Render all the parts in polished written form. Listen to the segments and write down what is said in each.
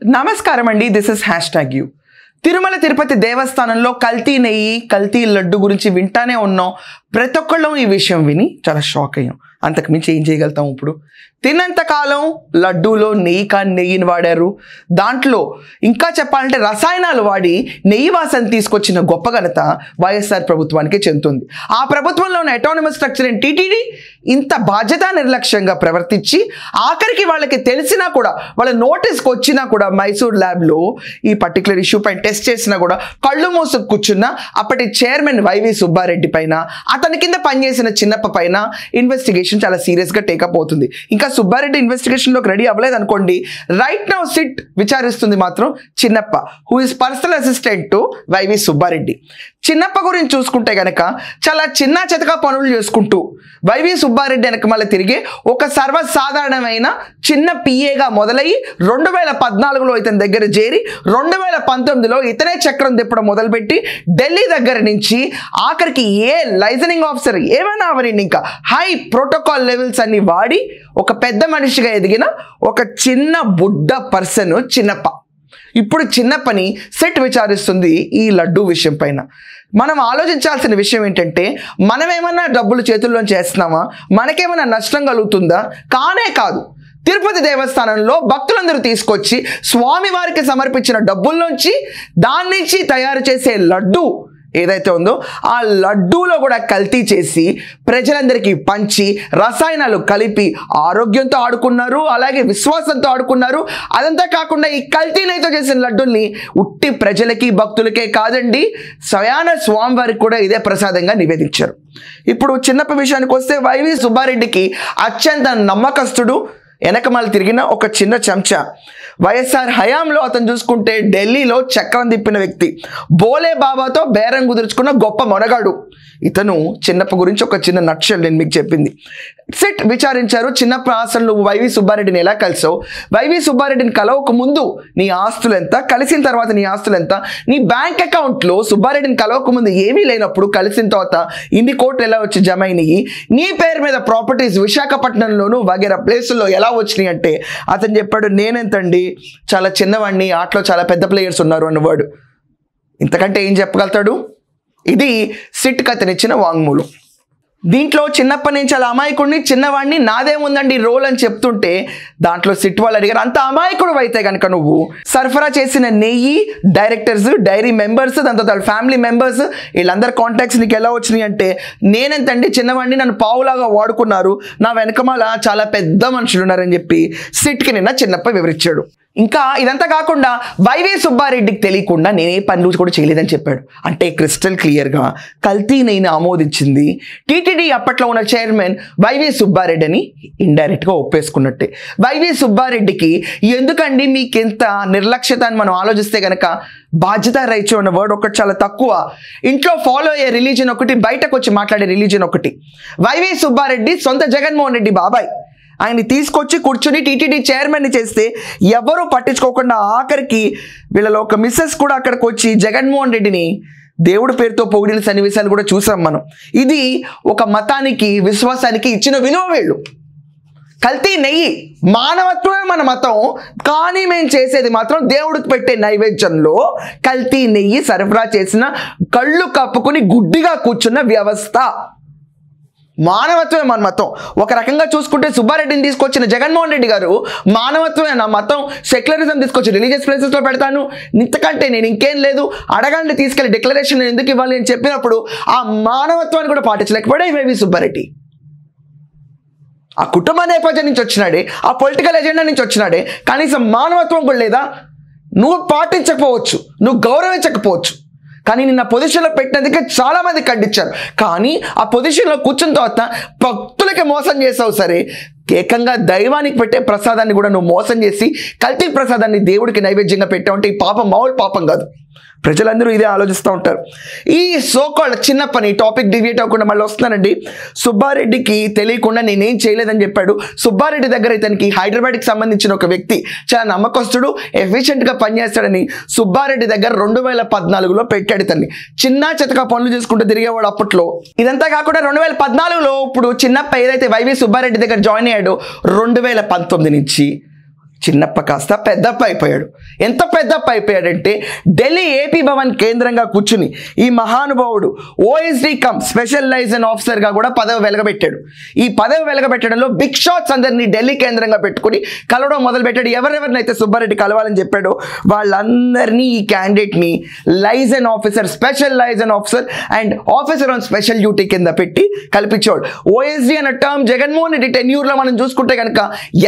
నమస్కారం అండి, this is #you. Tirumala Tirupati దేవస్థానంలో కల్తీ నెయ్యి, కల్తీ లడ్డు గురించి వింటానే ఉన్నాం. ప్రతి ఒక్కళ్ళం ఈ విషయం విని చాలా షాక్ అయ్యాం. అంతకు మించి ఏం చేయగలుగుతాం? ఇప్పుడు తిన్నంతకాలం లడ్డూలో నెయ్యి కాని నెయ్యిని వాడారు. దాంట్లో ఇంకా చెప్పాలంటే రసాయనాలు వాడి నెయ్యి వాసన తీసుకొచ్చిన గొప్ప ఘనత వైఎస్ఆర్ ప్రభుత్వానికి చెందుతుంది. ఆ ప్రభుత్వంలో ఉన్న అటానమస్ స్ట్రక్చర్ అయిన టీటీడీ ఇంత బాధ్యత నిర్లక్ష్యంగా ప్రవర్తించి ఆఖరికి వాళ్ళకి తెలిసినా కూడా, వాళ్ళ నోటీస్కి వచ్చినా కూడా మైసూర్ ల్యాబ్లో ఈ పర్టికులర్ ఇష్యూ పైన టెస్ట్ చేసినా కూడా కళ్ళు మూసుకు కూర్చున్న అప్పటి చైర్మన్ వైవి సుబ్బారెడ్డి పైన, అతని కింద పనిచేసిన చిన్నప్ప పైన ఇన్వెస్టిగేషన్ చాలా సీరియస్గా టేకప్ అవుతుంది. ఇంకా సుబ్బారెడ్డి ఇన్వెస్టిగేషన్లోకి రెడీ అవ్వలేదు అనుకోండి, రైట్ నౌ సిట్ విచారిస్తుంది మాత్రం Chinnappa, who is personal assistant to YV Subba Reddy. Chinnappa గురించి చూసుకుంటే గనక చాలా చిన్న చితక పనులు చేసుకుంటూ వైవి సుబ్బారెడ్డి వెనక మళ్ళీ తిరిగి ఒక సర్వసాధారణమైన చిన్న పిఏగా మొదలయ్యి 2014లో ఇతని దగ్గర చేరి 2019లో ఇతనే చక్రం తిప్పడం మొదలుపెట్టి ఢిల్లీ దగ్గర నుంచి ఆఖరికి ఏ లైసెన్సింగ్ ఆఫీసర్ ఏమైనా అవనండి, ఇంకా హై ప్రోటోకాల్ లెవెల్స్ అన్ని వాడి ఒక పెద్ద మనిషిగా ఎదిగిన ఒక చిన్న బుడ్డ పర్సన్ చిన్నప్ప. ఇప్పుడు చిన్నప్పని సెట్ విచారిస్తుంది ఈ లడ్డూ విషయం పైన. మనం ఆలోచించాల్సిన విషయం ఏంటంటే, మనమేమన్నా డబ్బులు చేతుల్లోంచి చేస్తున్నామా, మనకేమైనా నష్టం కలుగుతుందా? కానే కాదు. తిరుపతి దేవస్థానంలో భక్తులందరూ తీసుకొచ్చి స్వామివారికి సమర్పించిన డబ్బుల్లోంచి దాని నుంచి తయారు చేసే లడ్డు ఏదైతే ఉందో ఆ లడ్డూలో కూడా కల్తీ చేసి ప్రజలందరికీ పంచి రసాయనాలు కలిపి ఆరోగ్యంతో ఆడుకున్నారు, అలాగే విశ్వాసంతో ఆడుకున్నారు. అదంతా కాకుండా ఈ కల్తీ నెయ్యితో చేసిన లడ్డూల్ని ఉట్టి ప్రజలకి భక్తులకే కాదండి, స్వయాన స్వామివారికి కూడా ఇదే ప్రసాదంగా నివేదించారు. ఇప్పుడు చిన్నప్ప విషయానికి వస్తే, వైవి సుబ్బారెడ్డికి అత్యంత నమ్మకస్తుడు, వెనకమాల తిరిగిన ఒక చిన్న చెంచా. వైఎస్ఆర్ హయాంలో అతను చూసుకుంటే ఢిల్లీలో చక్రం తిప్పిన వ్యక్తి, బోలే బాబాతో బేరం కుదుర్చుకున్న గొప్ప మొనగాడు. ఇతను చిన్నప్ప గురించి ఒక చిన్న నక్షల్ నేను మీకు చెప్పింది. సిట్ విచారించారు, చిన్నప్ప అసలు నువ్వు వైవి సుబ్బారెడ్డిని ఎలా కలిసావు, వైవి సుబ్బారెడ్డిని కలవక ముందు నీ ఆస్తులు ఎంత, కలిసిన తర్వాత నీ ఆస్తులు ఎంత, నీ బ్యాంక్ అకౌంట్లో సుబ్బారెడ్డిని కలవక ముందు ఏమీ లేనప్పుడు కలిసిన తర్వాత ఇన్ని కోట్లు ఎలా వచ్చి జమ అయినాయి, నీ పేరు మీద ప్రాపర్టీస్ విశాఖపట్నంలోను వగేరా ప్లేసుల్లో ఎలా వచ్చినాయి అంటే అతను చెప్పాడు, నేనెంతండి, చాలా చిన్నవాడిని, ఆటలో చాలా పెద్ద ప్లేయర్స్ ఉన్నారు అన్నవాడు. ఇంతకంటే ఏం చెప్పగలుగుతాడు? ఇది సిట్ కథనిచ్చిన వాంగ్మూలం. దీంట్లో చిన్నప్పటి నుంచి చాలా అమాయకుడిని, చిన్నవాడిని, నాదేముందండి రోల్ అని చెప్తుంటే దాంట్లో సిట్ వాళ్ళు అడిగారు, అంత అమాయకుడు అయితే కనుక నువ్వు సరఫరా చేసిన నెయ్యి, డైరెక్టర్స్, డైరీ మెంబర్స్, దాంతో వాళ్ళ ఫ్యామిలీ మెంబర్స్, వీళ్ళందరి కాంటాక్ట్స్ నీకు ఎలా వచ్చినాయి అంటే, నేనెంతండి చిన్నవాడిని, నన్ను పావులాగా వాడుకున్నారు, నా వెనకమాల చాలా పెద్ద మనుషులు ఉన్నారని చెప్పి సిట్కి నిన్న చిన్నప్ప వివరించాడు. ఇంకా ఇదంతా కాకుండా వైవి సుబ్బారెడ్డికి తెలియకుండా నేనే పనులు కూడా చేయలేదని చెప్పాడు. అంటే క్రిస్టల్ క్లియర్గా కల్తీ నెయ్యిని ఆమోదించింది టీటీడీ అప్పట్లో ఉన్న చైర్మన్ వైవి సుబ్బారెడ్డి అని ఇండైరెక్ట్గా ఒప్పేసుకున్నట్టే. వైవి సుబ్బారెడ్డికి ఎందుకండి మీకు ఎంత నిర్లక్ష్యత అని మనం ఆలోచిస్తే కనుక, బాధ్యత రైచు అన్న వర్డ్ ఒకటి చాలా తక్కువ. ఇంట్లో ఫాలో అయ్యే రిలీజన్ ఒకటి, బయటకు వచ్చి మాట్లాడే రిలీజన్ ఒకటి. వైవి సుబ్బారెడ్డి సొంత జగన్మోహన్ రెడ్డి బాబాయ్, ఆయన్ని తీసుకొచ్చి కూర్చుని టీటీడీ చైర్మన్ని చేస్తే ఎవరూ పట్టించుకోకుండా ఆఖరికి వీళ్ళలో ఒక మిస్సెస్ కూడా అక్కడికి వచ్చి జగన్మోహన్ రెడ్డిని దేవుడి పేరుతో పొగిడిన సన్నివేశాలు కూడా చూసాం మనం. ఇది ఒక మతానికి, విశ్వాసానికి ఇచ్చిన విలువ. వీళ్ళు కల్తీ నెయ్యి, మానవత్వమే మన మతం, కానీ మేము చేసేది మాత్రం దేవుడికి పెట్టే నైవేద్యంలో కల్తీ నెయ్యి సరఫరా చేసిన కళ్ళు కప్పుకుని గుడ్డిగా కూర్చున్న వ్యవస్థ. మానవత్వమే మన మతం. ఒక రకంగా చూసుకుంటే సుబ్బారెడ్డిని తీసుకొచ్చిన జగన్మోహన్ రెడ్డి గారు మానవత్వమే నా మతం, సెక్యులరిజం తీసుకొచ్చి రిలీజియస్ ప్లేసెస్లో పెడతాను, ఇంతకంటే నేను ఇంకేం లేదు, అడగండి తీసుకెళ్ళి డిక్లరేషన్ నేను ఎందుకు ఇవ్వాలి అని చెప్పినప్పుడు ఆ మానవత్వాన్ని కూడా పాటించలేకపోయాడు వైవి సుబ్బారెడ్డి. ఆ కుటుంబ నేపథ్యం నుంచి వచ్చినాడే, ఆ పొలిటికల్ ఎజెండా నుంచి వచ్చినాడే, కనీసం మానవత్వం కూడా లేదా? నువ్వు పాటించకపోవచ్చు, నువ్వు గౌరవించకపోవచ్చు, కానీ నిన్న పొజిషన్లో పెట్టినందుకే చాలామంది ఖండించారు. కానీ ఆ పొజిషన్లో కూర్చున్న తర్వాత భక్తులకి మోసం చేసావు సరే, ఏకంగా దైవానికి పెట్టే ప్రసాదాన్ని కూడా నువ్వు మోసం చేసి కల్తీ ప్రసాదాన్ని దేవుడికి నైవేద్యంగా పెట్టావు అంటే ఈ పాపం మామూలు పాపం కాదు. ప్రజలందరూ ఇదే ఆలోచిస్తూ ఉంటారు. ఈ సోకాల్డ్ చిన్న పని టాపిక్ డివియేట్ అవ్వకుండా మళ్ళీ వస్తున్నానండి. సుబ్బారెడ్డికి తెలియకుండా నేనేం చేయలేదని చెప్పాడు. సుబ్బారెడ్డి దగ్గర ఇతనికి హైదరాబాద్కి సంబంధించిన ఒక వ్యక్తి చాలా నమ్మకస్తుడు, ఎఫిషియెంట్గా పనిచేస్తాడని సుబ్బారెడ్డి దగ్గర 2014లో పెట్టాడు. ఇతన్ని చిన్న చితక పనులు చేసుకుంటూ తిరిగేవాడు అప్పట్లో. ఇదంతా కాకుండా 2014లో ఇప్పుడు చిన్నప్ప ఏదైతే వైవి సుబ్బారెడ్డి దగ్గర జాయిన్ అయ్యాడో 2019 నుంచి చిన్నప్ప కాస్త పెద్దప్ప అయిపోయాడు. ఎంత పెద్దప్ప అయిపోయాడంటే ఢిల్లీ ఏపీ భవన్ కేంద్రంగా కూర్చుని ఈ మహానుభావుడు ఓఎస్డీ కమ్ స్పెషల్ లైజన్ ఆఫీసర్గా కూడా పదవి వెలగబెట్టాడు. ఈ పదవి వెలగబెట్టడంలో బిగ్ షాట్స్ అందరినీ ఢిల్లీ కేంద్రంగా పెట్టుకుని కలవడం మొదలుపెట్టాడు. ఎవరెవరినైతే సుబ్బారెడ్డి కలవాలని చెప్పాడో వాళ్ళందరినీ ఈ క్యాండిడేట్ని liaison officer, special liaison officer and officer on special duty కింద పెట్టి కల్పించాడు. ఓఎస్డీ అన్న టర్మ్ జగన్మోహన్ రెడ్డి టెన్యూర్లో మనం చూసుకుంటే కనుక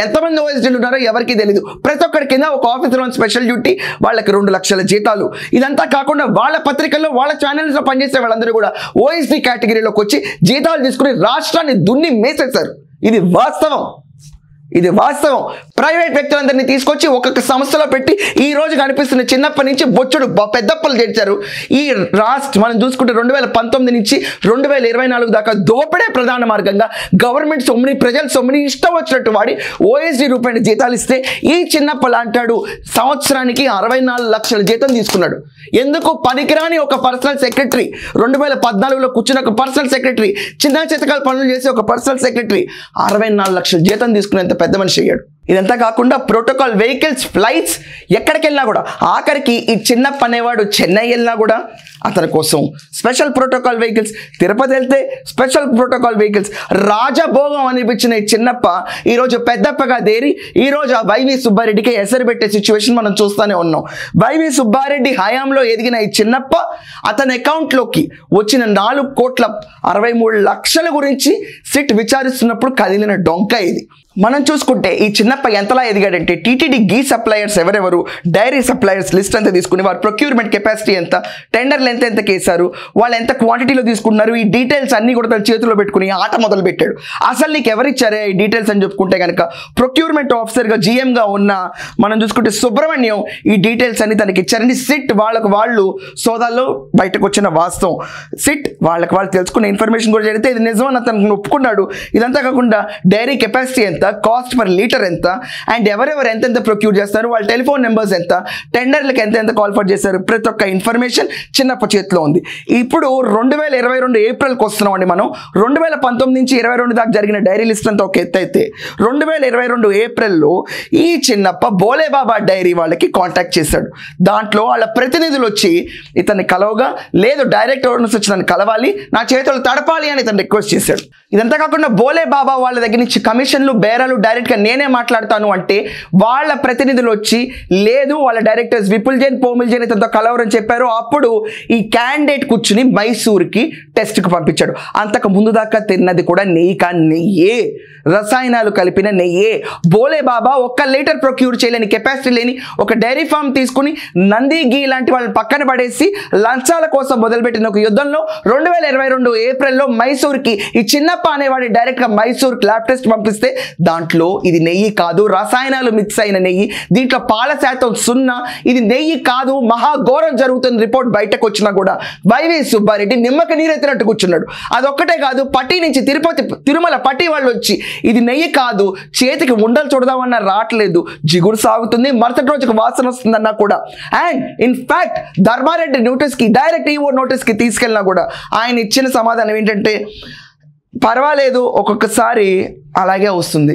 ఎంతమంది ఓఎస్డీలు ఉన్నారో ఎవరికి తెలీదు. ప్రతి ఒక్కరి కింద ఒక ఆఫీసర్ ఆన్ స్పెషల్ డ్యూటీ, వాళ్ళకి 2 లక్షల జీతాలు. ఇదంతా కాకుండా వాళ్ళ పత్రికల్లో వాళ్ళ ఛానల్స్లో పనిచేసే వాళ్ళందరూ కూడా ఓఎస్డీ కేటగిరీలోకి వచ్చి జీతాలు తీసుకుని రాష్ట్రాన్ని దున్ని మేసేశారు. ఇది వాస్తవం. ప్రైవేట్ వ్యక్తులందరినీ తీసుకొచ్చి ఒక్కొక్క సంస్థలో పెట్టి ఈ రోజు కనిపిస్తున్న చిన్నప్పటి నుంచి బొచ్చుడు పెద్దప్పలు చేర్చారు. ఈ మనం చూసుకుంటే 2019 నుంచి 2024 దాకా దోపిడే ప్రధాన మార్గంగా గవర్నమెంట్ సొమ్ముని, ప్రజల సొమ్ముని ఇష్టం వచ్చినట్టు వాడి ఓఎస్డీ రూపాయల జీతాలు ఇస్తే ఈ చిన్నప్పలు అంటాడు సంవత్సరానికి 64 లక్షల జీతం తీసుకున్నాడు. ఎందుకు? పనికిరాని ఒక పర్సనల్ సెక్రటరీ, 2014లో కూర్చున్న ఒక పర్సనల్ సెక్రటరీ, చిన్న చితకాల పనులు చేసి ఒక పర్సనల్ సెక్రటరీ 64 లక్షల జీతం తీసుకునేంత పెద్ద మనిషి అయ్యాడు. ఇదంతా కాకుండా ప్రోటోకాల్ వెహికల్స్, ఫ్లైట్స్, ఎక్కడికి వెళ్ళినా కూడా ఆఖరికి ఈ చిన్నప్ప అనేవాడు చెన్నై వెళ్ళినా కూడా అతని కోసం స్పెషల్ ప్రోటోకాల్ వెహికల్స్, తిరుపతి వెళ్తే స్పెషల్ ప్రోటోకాల్ వెహికల్స్, రాజభోగం అనిపించిన ఈ చిన్నప్ప ఈరోజు పెద్దప్పగా దేరి ఈరోజు ఆ వైవి సుబ్బారెడ్డికి ఎసరు పెట్టే సిచ్యువేషన్ మనం చూస్తూనే ఉన్నాం. వైవి సుబ్బారెడ్డి హయాంలో ఎదిగిన ఈ చిన్నప్ప అతని అకౌంట్లోకి వచ్చిన 4,63,00,000 గురించి సిట్ విచారిస్తున్నప్పుడు కదిలిన డొంక ఇది. మనం చూసుకుంటే ఈ చిన్నప్ప ఎంతలా ఎదిగాడంటే టీటీడీ గీ సప్లయర్స్ ఎవరెవరు, డైరీ సప్లయర్స్ లిస్ట్ అంతా తీసుకుని వారి ప్రొక్యూర్మెంట్ కెపాసిటీ ఎంత, టెండర్లు ఎంత కేసారు, వాళ్ళు ఎంత క్వాంటిటీలో తీసుకుంటున్నారు, ఈ డీటెయిల్స్ అన్ని కూడా తన చేతిలో పెట్టుకుని ఆట మొదలు పెట్టాడు. అసలు నీకు ఎవరిచ్చారే ఈ డీటెయిల్స్ అని చెప్పుకుంటే కనుక ప్రొక్యూర్మెంట్ ఆఫీసర్గా జీఎంగా ఉన్న మనం చూసుకుంటే సుబ్రహ్మణ్యం ఈ డీటెయిల్స్ అన్ని తనకి ఇచ్చారని సిట్ వాళ్ళు సోదాల్లో బయటకు వచ్చిన వాస్తవం. సిట్ వాళ్ళు తెలుసుకున్న ఇన్ఫర్మేషన్ కూడా జరిగితే ఇది నిజమని అతను ఒప్పుకున్నాడు. ఇదంతా కాకుండా డైరీ కెపాసిటీ ఎంత, కాస్ట్ పర్ లీటర్ ఎంత, అండ్ ఎవరెవరు ఎంతెంత ప్రొక్యూర్ చేస్తారు, వాళ్ళ టెలిఫోన్ నెంబర్స్ ఎంత, టెండర్లకు ఎంతెంత కాల్ఫర్ చేస్తారు, ప్రతి ఒక్క ఇన్ఫర్మేషన్ చిన్నప్ప చేతిలో ఉంది. ఇప్పుడు 2022 ఏప్రిల్కి వస్తున్నాం అండి మనం. 2019 నుంచి 22 దాకా జరిగిన డైరీ లిస్ట్ అంతా ఒక ఎత్తు అయితే 2022 ఏప్రిల్లో ఈ చిన్నప్ప బోలేబాబా డైరీ వాళ్ళకి కాంటాక్ట్ చేశాడు. దాంట్లో వాళ్ళ ప్రతినిధులు వచ్చి ఇతన్ని కలవగా, లేదు డైరెక్ట్ ఓనర్స్ వచ్చి నన్ను కలవాలి, నా చేతులు తడపాలి అని ఇతను రిక్వెస్ట్ చేశాడు. ఇదంతా కాకుండా బోలేబాబా వాళ్ళ దగ్గర నుంచి కమిషన్లు, బేరాలు డైరెక్ట్గా నేనే మాట్లాడతాను అంటే వాళ్ళ ప్రతినిధులు వచ్చి లేదు వాళ్ళ డైరెక్టర్స్ విపుల్ జైన్, పోమిల్ జైన్ ఇతనితో కలవరని చెప్పారు. అప్పుడు ఈ క్యాండిడేట్ కూర్చుని మైసూర్కి టెస్ట్కి పంపించాడు. అంతకు ముందు దాకా తిన్నది కూడా నెయ్యే, రసాయనాలు కలిపిన నెయ్యే. బోలేబాబా 1 లీటర్ ప్రొక్యూర్ చేయలేని కెపాసిటీ లేని ఒక డైరీ ఫామ్ తీసుకుని నంది గీ లాంటి వాళ్ళని పక్కన పడేసి లంచాల కోసం మొదలుపెట్టిన ఒక యుద్ధంలో 2022 ఏప్రిల్లో మైసూర్కి ఈ చిన్నప్ప అనేవాడి డైరెక్ట్గా మైసూర్కి ల్యాబ్ టెస్ట్ పంపిస్తే దాంట్లో ఇది నెయ్యి కాదు, రసాయనాలు మిక్స్ అయిన నెయ్యి, దీంట్లో పాల శాతం 0, ఇది నెయ్యి కాదు, మహాఘోరం జరుగుతుంది రిపోర్ట్ బయటకు వచ్చినా కూడా వైవి సుబ్బారెడ్డి నిమ్మకి నీరెత్తినట్టు కూర్చున్నాడు. అదొక్కటే కాదు, పట్టి నుంచి తిరుమల పట్టి వాళ్ళు వచ్చి ఇది నెయ్యి కాదు, చేతికి ఉండలు చూడదామన్నా రావట్లేదు, జిగురు సాగుతుంది, మరుసటి రోజుకి వాసన వస్తుందన్నా కూడా. అండ్ ఇన్ఫాక్ట్ ధర్మారెడ్డి నోటీస్కి, డైరెక్ట్ ఈఓ నోటీస్కి తీసుకెళ్ళినా కూడా ఆయన ఇచ్చిన సమాధానం ఏంటంటే పర్వాలేదు ఒక్కొక్కసారి అలాగే వస్తుంది,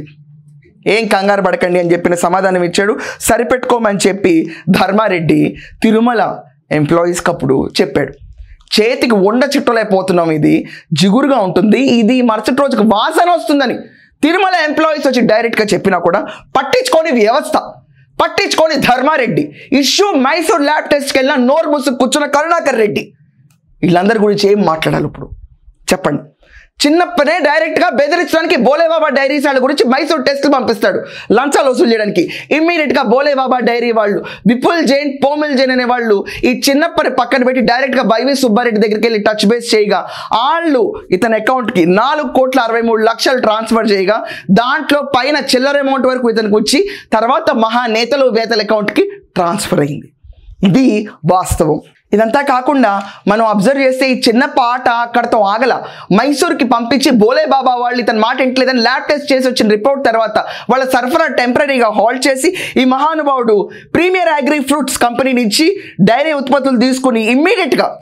ఏం కంగారు పడకండి అని చెప్పిన సమాధానం ఇచ్చాడు. సరిపెట్టుకోమని చెప్పి ధర్మారెడ్డి తిరుమల ఎంప్లాయీస్కి అప్పుడు చెప్పాడు, చేతికి ఉండ చుట్టలేకపోతున్నాం, ఇది జిగురుగా ఉంటుంది, ఇది మరుసటి రోజుకి వాసన వస్తుందని తిరుమల ఎంప్లాయీస్ వచ్చి డైరెక్ట్గా చెప్పినా కూడా పట్టించుకొని వ్యవస్థ, పట్టించుకొని ధర్మారెడ్డి, ఇష్యూ మైసూర్ ల్యాబ్ టెస్ట్కి వెళ్ళిన నోరు ముసుగు కూర్చున్న కరుణాకర్ రెడ్డి, వీళ్ళందరి గురించి ఏం మాట్లాడాలి ఇప్పుడు చెప్పండి. చిన్నప్పనే డైరెక్ట్గా బెదిరించడానికి బోలేబాబా డైరీస్ వాళ్ళ గురించి మైసూర్ టెస్టులు పంపిస్తాడు లంచాలు వసూలు చేయడానికి. ఇమ్మీడియట్గా బోలేబాబా డైరీ వాళ్ళు, విపుల్ జైన్, పోమిల్ జైన్ అనే వాళ్ళు ఈ చిన్నప్పని పక్కన పెట్టి డైరెక్ట్గా వైవి సుబ్బారెడ్డి దగ్గరికి వెళ్ళి టచ్ బేస్ చేయగా వాళ్ళు ఇతని అకౌంట్కి 4,63,00,000 ట్రాన్స్ఫర్ చేయగా దాంట్లో పైన చిల్లర అమౌంట్ వరకు ఇతనికి వచ్చి తర్వాత మహానేతలు వేతల అకౌంట్కి ట్రాన్స్ఫర్ అయింది. ఇది వాస్తవం. ఇదంతా కాకుండా మనం అబ్జర్వ్ చేస్తే ఈ చిన్న పాట అక్కడతో ఆగల. మైసూర్కి పంపించి బోలే బాబా వాళ్ళు ఇతని మాట ఇంటలేదని ల్యాబ్ టెస్ట్ చేసి వచ్చిన రిపోర్ట్ తర్వాత వాళ్ళ సరఫరా టెంపరీగా హాల్ట్ చేసి ఈ మహానుభావుడు ప్రీమియర్ అగ్రి ఫ్రూట్స్ కంపెనీ నుంచి డైరీ ఉత్పత్తులు తీసుకుని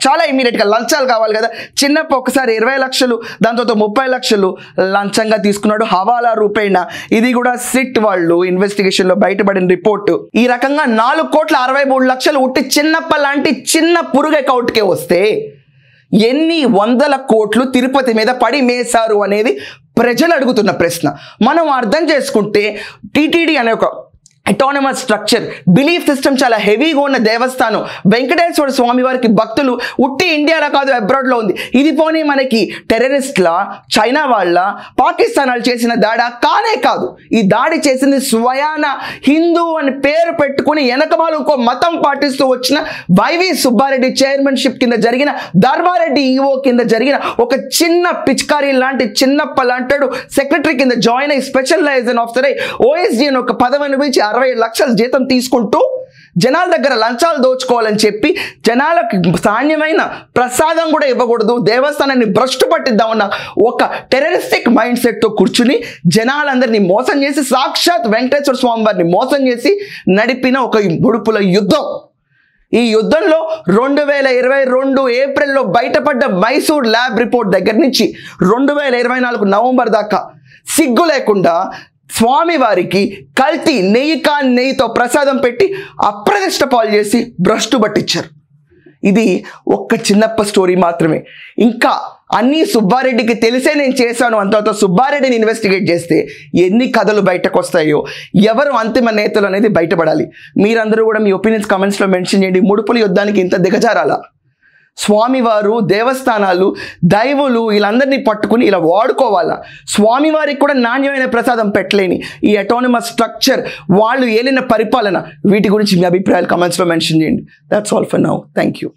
చాలా ఇమ్మీడియట్గా లంచాలు కావాలి కదా, చిన్నప్ప ఒకసారి 20 లక్షలు, దాని తర్వాత 30 లక్షలు లంచంగా తీసుకున్నాడు హవాలా రూపేణ. ఇది కూడా సిట్ వాళ్ళు ఇన్వెస్టిగేషన్లో బయటపడిన రిపోర్టు. ఈ రకంగా 4,63,00,000 ఉట్టి చిన్నప్ప లాంటి చిన్న పురుగు అకౌంట్కే వస్తే ఎన్ని వందల కోట్లు తిరుపతి మీద పడి మేశారు అనేది ప్రజలు అడుగుతున్న ప్రశ్న. మనం అర్థం చేసుకుంటే టీటీడీ అనే ఒక అటానమస్ స్ట్రక్చర్, బిలీఫ్ సిస్టమ్ చాలా హెవీగా ఉన్న దేవస్థానం, వెంకటేశ్వర స్వామి వారికి భక్తులు ఉట్టి ఇండియాలో కాదు అబ్రాడ్లో ఉంది. ఇది పోనీ మనకి టెర్రరిస్ట్ల, చైనా వాళ్ళ, పాకిస్తాన్ వాళ్ళు చేసిన దాడి కానే కాదు. ఈ దాడి చేసింది స్వయాన హిందూ అని పేరు పెట్టుకుని వెనకమాలు ఇంకో మతం పాటిస్తూ వచ్చిన వైవి సుబ్బారెడ్డి చైర్మన్షిప్ కింద జరిగిన, ధర్మారెడ్డి ఈఓ కింద జరిగిన ఒక చిన్న పిచ్కారీ లాంటి చిన్నప్ప లాంటాడు సెక్రటరీ కింద జాయిన్ అయ్యి స్పెషల్ లైజన్ ఆఫీసర్ అయ్యి ఓఎస్డీ అని ఒక పదవిని పిలిచి 60 లక్షల జీతం తీసుకుంటూ జనాల దగ్గర లంచాలు దోచుకోవాలని చెప్పి జనాలకు సామాన్యమైన ప్రసాదం కూడా ఇవ్వకూడదు, దేవస్థానాన్ని భ్రష్టు పట్టిద్దామన్న ఒక టెర్రరిస్టిక్ మైండ్ సెట్తో కూర్చుని జనాలందరినీ మోసం చేసి సాక్షాత్ వెంకటేశ్వర స్వామి వారిని మోసం చేసి నడిపిన ఒక ముడుపుల యుద్ధం. ఈ యుద్ధంలో 2022 ఏప్రిల్లో బయటపడ్డ మైసూర్ ల్యాబ్ రిపోర్ట్ దగ్గర నుంచి 2024 నవంబర్ దాకా సిగ్గు లేకుండా స్వామివారికి కల్తీ నెయ్యితో ప్రసాదం పెట్టి అప్రదిష్ట పాలు చేసి భ్రష్టు పట్టించారు. ఇది ఒక్క చిన్నప్ప స్టోరీ మాత్రమే. ఇంకా అన్నీ సుబ్బారెడ్డికి తెలిసే నేను చేశాను అంత సుబ్బారెడ్డిని ఇన్వెస్టిగేట్ చేస్తే ఎన్ని కథలు బయటకు వస్తాయో, ఎవరు అంతిమ నేతలు అనేది బయటపడాలి. మీరందరూ కూడా మీ ఒపీనియన్స్ కామెంట్స్లో మెన్షన్ చేయండి. ముడుపుల యుద్ధానికి ఇంత దిగజారాలా? స్వామివారు, దేవస్థానాలు, దైవులు వీళ్ళందరినీ పట్టుకుని ఇలా వాడుకోవాలా? స్వామివారికి కూడా నాణ్యమైన ప్రసాదం పెట్టలేని ఈ అటానమస్ స్ట్రక్చర్, వాళ్ళు ఏలిన పరిపాలన, వీటి గురించి మీ అభిప్రాయాలు కామెంట్స్లో మెన్షన్ చేయండి. That's all for now. Thank you.